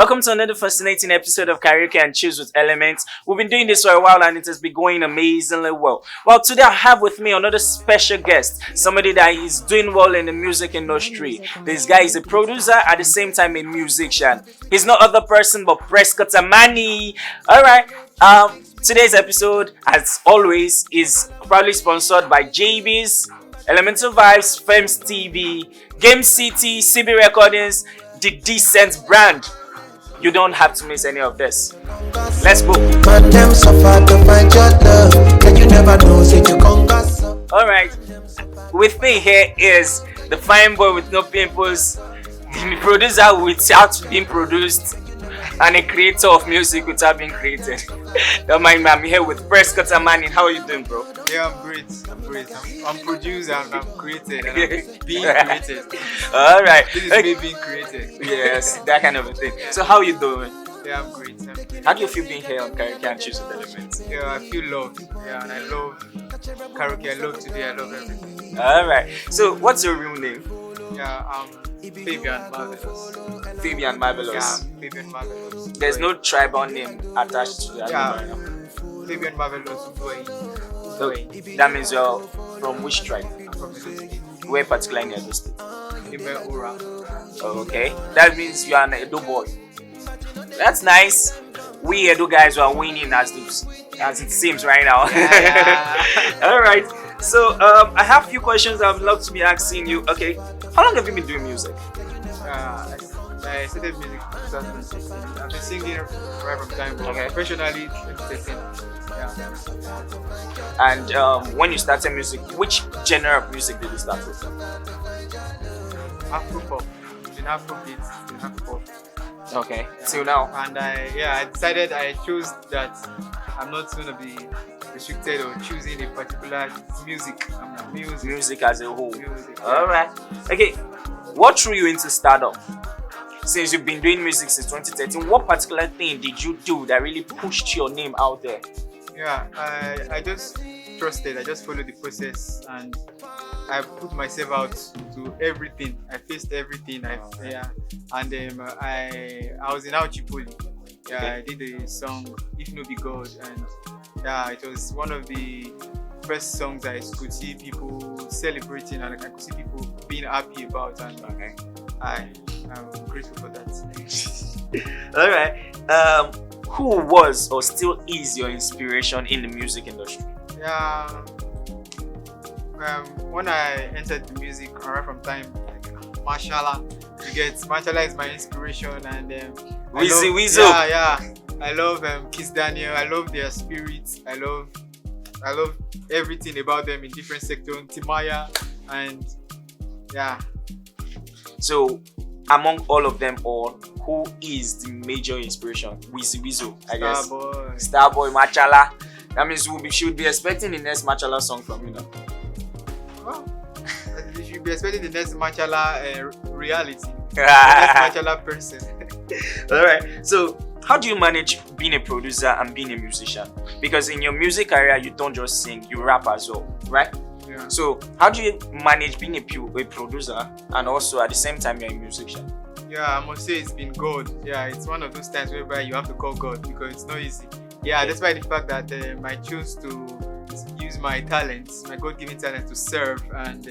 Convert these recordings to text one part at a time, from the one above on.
Welcome to another fascinating episode of Karaoke and Chillz with Elements. We've been doing this for a while and it has been going amazingly well. Well, today I have with me another special guest, somebody that is doing well in the music industry. This guy is a producer, at the same time a musician. He's no other person but Prescott Armani. Alright, today's episode, as always, is proudly sponsored by JB's, Elemental Vibes, Fems TV, Game City, CB Recordings, the Decent brand. You don't have to miss any of this. Let's go. Alright, with me here is the fine boy with no pimples, the producer without being produced, and a creator of music without being created. Don't mind me, I'm here with Prescott Armani. How are you doing, bro? Yeah, I'm great. I'm produced and I'm created and I'm being created. Alright. This is me being created. Yes, that kind of a thing. So how are you doing? Yeah, I'm great. How do you feel being here on Karaoke and Chillz with Elements? Yeah, I feel loved. Yeah, and I love karaoke. I love today. I love everything. Alright. So what's your real name? Yeah, I'm Fabian Marvelous. Fabian Marvelous. Yeah, Fabian Marvelous. There's no tribal name attached to that. Yeah, Fabian Marvelous. So that means you're from which tribe? From the state. Where particularly in the state? Ura. Okay. That means you are an Edo boy. That's nice. We Edo guys are winning as it seems right now. Yeah. Alright. So I have a few questions I'd love to be asking you. Okay. How long have you been doing music? I started music in 2016. I've been singing right from time, but Okay. professionally 2013. Yeah. And when you started music, which genre of music did you start with? Afro pop. It's been Afro beats, it's been Afro pop. Okay. Till now. And I decided I chose that I'm not going to be restricted or choosing a particular music. Music as a whole. Music. Alright. Okay. What drew you into stardom? Since you've been doing music since 2013, what particular thing did you do that really pushed your name out there? Yeah, I just trusted. I just followed the process and I put myself out to everything. I faced everything. I was in Auchipoli. Yeah, Okay. I did a song "If No Be God," and yeah, it was one of the first songs I could see people celebrating and I could see people being happy about, and Okay. I'm grateful for that. Alright. Who was or still is your inspiration in the music industry? Yeah. When I entered the music, right from time, like Mashallah, Mashallah is my inspiration, and Weezy. Yeah. I love Kiss Daniel. I love their spirit. I love everything about them in different sectors. Timaya, and yeah. So, among all of them all, who is the major inspiration? Weezy, I guess. Starboy, Machala. That means we should be expecting the next Machala song from you now. Well, you should be expecting the next Machala reality. The next Machala person. Alright, so how do you manage being a producer and being a musician? Because in your music career, you don't just sing, you rap as well, right? Yeah. So how do you manage being a producer and also at the same time you're a musician? Yeah, I must say it's been God. Yeah, it's one of those times whereby you have to call God because it's not easy. Yeah, despite the fact that I choose to use my talents, my God-given talents to serve and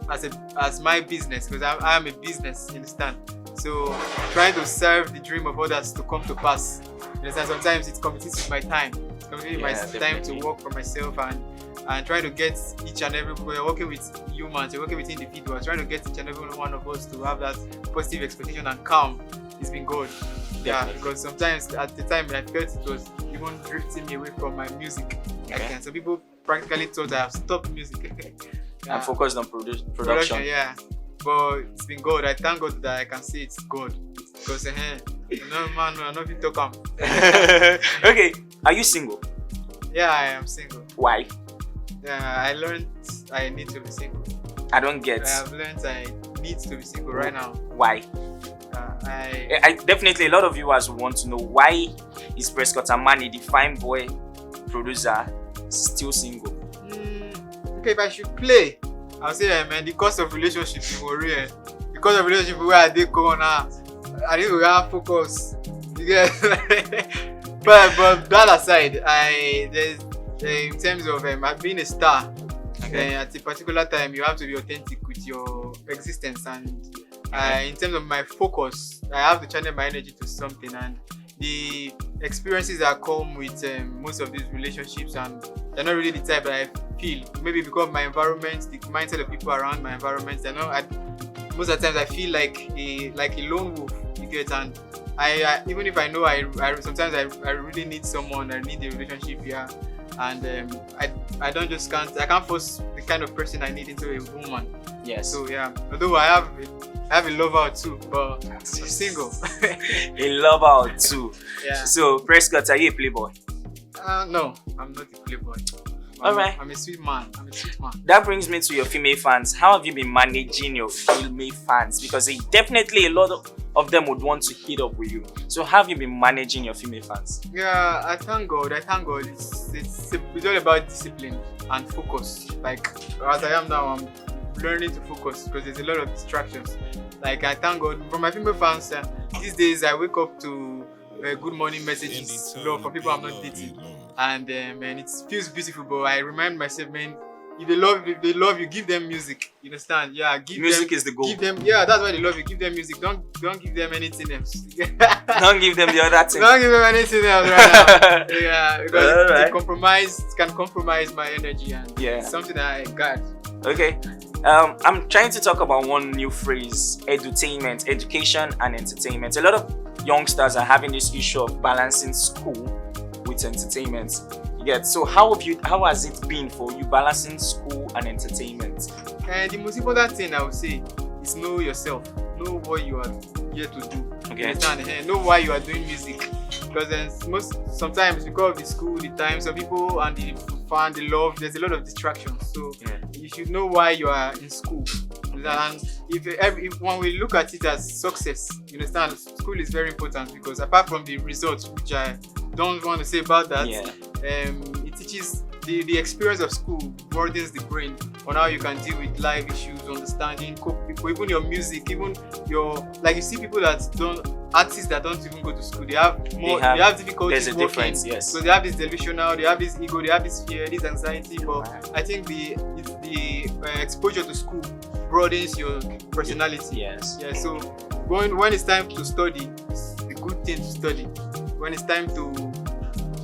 as my business, because I am a business, you understand? So trying to serve the dream of others to come to pass. You understand? Sometimes it competes with my time. It's competing with my time to work for myself and trying to get each and every, we're working with humans, we're working with individuals, trying to get each and every one of us to have that positive expectation and calm. It's been good. Yeah, because sometimes at the time I felt it was even drifting me away from my music. Okay. So people practically thought I have stopped music. Yeah. And focused on production. Yeah. But it's been good. I thank God that I can say it's good. Because no man, I know if you talk. Okay, are you single? Yeah, I am single. Why? I learned I need to be single. I don't get. I have learned I need to be single right now. Why? I definitely, a lot of viewers want to know why is Prescott Armani, the fine boy producer, still single? Okay, if I should play, I'll say that, man, the cost of relationship is more real. The cost of relationship where I did go now, I need to have focus. Yeah. but that aside, in terms of being a star, at a particular time you have to be authentic with your existence, and in terms of my focus, I have to channel my energy to something, and the experiences that come with most of these relationships, and they're not really the type that I feel. Maybe because of my environment, the mindset of people around my environment, most of the times I feel like a lone wolf. You get, and I even if I know I sometimes I really need someone, I need a relationship, yeah, and I can't force the kind of person I need into a woman. Yes. So yeah, although I have a lover too, but I'm single. A lover too. Yeah. So Prescott, are you a playboy? No, I'm not a playboy. Alright. I'm a sweet man. That brings me to your female fans. How have you been managing your female fans? Because definitely a lot of them would want to hit up with you. So how have you been managing your female fans? Yeah, I thank God. It's all about discipline and focus. Like as I am now, I'm learning to focus because there's a lot of distractions. Like I thank God for my female fans. These days I wake up to good morning messages from people I'm not dating, and it feels beautiful. But I remind myself, man, if they love you, give them music. You understand? Yeah, music is the goal. Give them, yeah, that's why they love you. Give them music. Don't give them anything else. Don't give them the other thing. Don't give them anything else right now. Yeah, because it can compromise my energy, and it's something that I got. Okay. I'm trying to talk about one new phrase: edutainment, education and entertainment. A lot of youngsters are having this issue of balancing school with entertainment. You get, so how has it been for you balancing school and entertainment? The most important thing I would say is know yourself. Know what you are here to do. Okay. Know why you are doing music. Because sometimes because of the school, the time, some people and the fun, the love, there's a lot of distractions. So you should know why you are in school. And if when we look at it as success, you understand, school is very important, because apart from the results, which I don't want to say about that, it teaches the experience of school broadens the brain on how you can deal with life issues, understanding, cope with people, even your music, even like you see people artists that don't even go to school, they have difficulties there's a working. Difference, yes. So they have this delusional, they have this ego, they have this fear, this anxiety. But I think the exposure to school broadens your personality. Yes. Yeah. So when it's time to study, it's a good thing to study. When it's time to,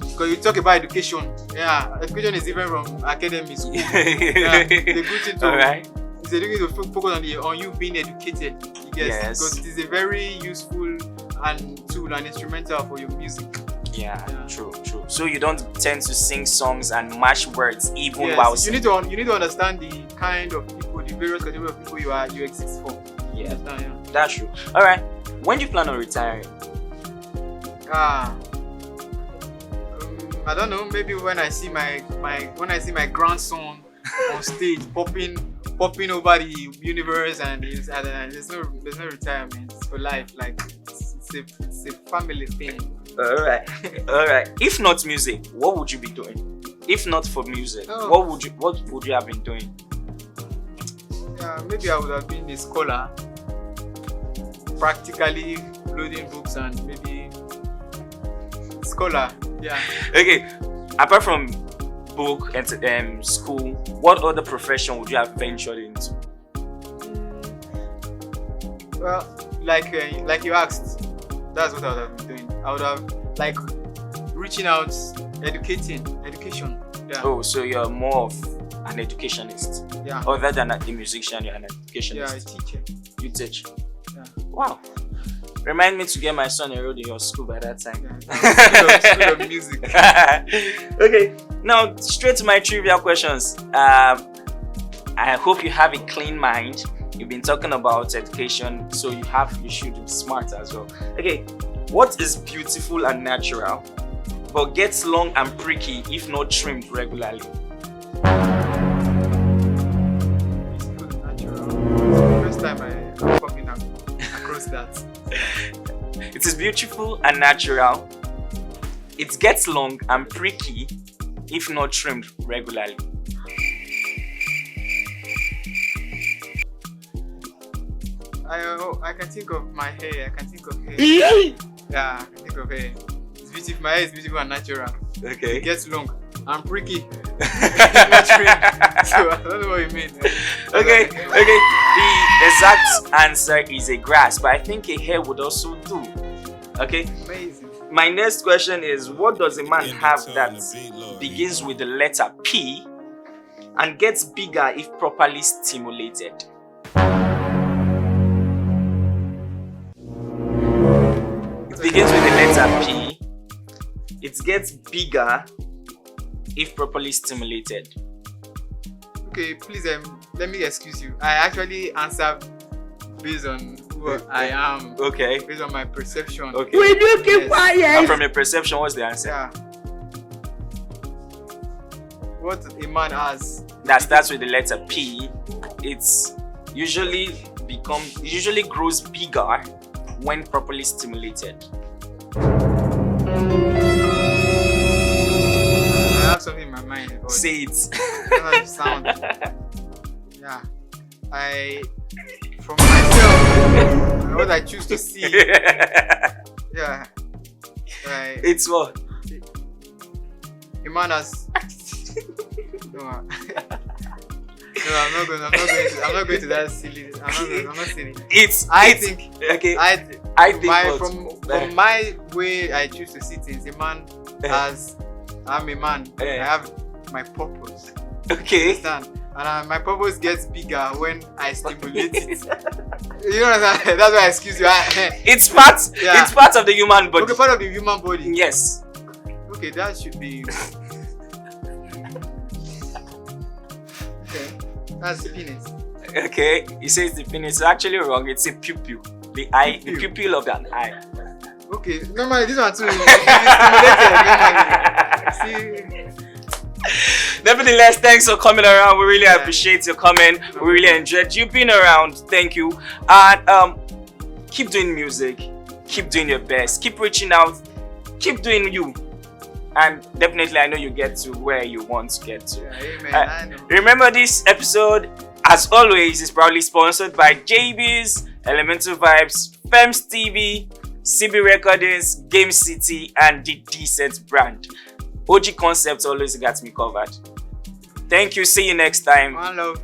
because you talk about education, education is different from academic school. It's a good thing to. It's a good thing to focus on you being educated. Yes. Because it is a very useful and tool and instrumental for your music. Yeah, true. So you don't tend to sing songs and mash words even while singing. You need to understand the kind of people, the various categories of people you exist for. Yeah, that's true. All right, when do you plan on retiring? I don't know. Maybe when I see my grandson on stage popping over the universe, and there's no retirement. It's for life. Like it's a family thing. All right. If not music, what would you be doing? If not for music, what would you have been doing? Maybe I would have been a scholar, practically loading books, and maybe scholar. Yeah. Okay. Apart from book and school, what other profession would you have ventured into? Well, like you asked, that's what I would have been doing. I would have reaching out, education. Yeah. Oh, so you're more of an educationist. Yeah. Other than a musician, you're an educationist. Yeah, I teach. You teach. Yeah. Wow. Remind me to get my son enrolled in your school by that time. School of music. Okay, now straight to my trivia questions. I hope you have a clean mind. You've been talking about education, so you should be smart as well. Okay, what is beautiful and natural, but gets long and pricky if not trimmed regularly? Beautiful and natural. It's the first time I'm coming across that. It is beautiful and natural. It gets long and pricky if not trimmed regularly. I can think of my hair. I can think of hair. Yeah, I think of hair. It's beautiful. My hair is beautiful and natural. Okay. It gets long. I'm pricky. Not trimmed. So I don't know what you mean. Okay. The exact answer is a grass, but I think a hair would also do. Okay. Amazing. My next question is, what does a man have that begins with the letter P and gets bigger if properly stimulated? It begins with the letter P. It gets bigger if properly stimulated. Okay, please let me excuse you. I actually answer based on who I am. Okay. Based on my perception. Okay. Will you keep quiet? And from your perception, what's the answer? Yeah. What a man has. That starts with the letter P. It's usually grows bigger when properly stimulated. I have something in my mind. But Say it. I don't know the sound. Yeah. From myself, what I choose to see. Yeah. It's what? A man has. No, I'm not going to that silly. I'm not silly. I think from my way I choose to see things, a man has. I'm a man. I have my purpose. Okay. Understand? And my purpose gets bigger when I stimulate it. You know what I'm saying? That's why, excuse you. It's part. Yeah. It's part of the human body. Okay, part of the human body. Yes. Okay, that should be. Okay, that's the penis. Okay, he says the penis. It's actually wrong. It's a pupil. The eye, the pupil of an eye. Okay, normally this one too. See. Nevertheless, thanks for coming around. We really appreciate your comment. We really enjoyed you being around. Thank you. And keep doing music. Keep doing your best. Keep reaching out. Keep doing you. And definitely, I know you get to where you want to get to. Yeah, amen. I know. Remember, this episode, as always, is proudly sponsored by JB's, Elemental Vibes, Fems TV, CB Recordings, Game City, and the Decent brand. OG Concepts always got me covered. Thank you. See you next time. One love.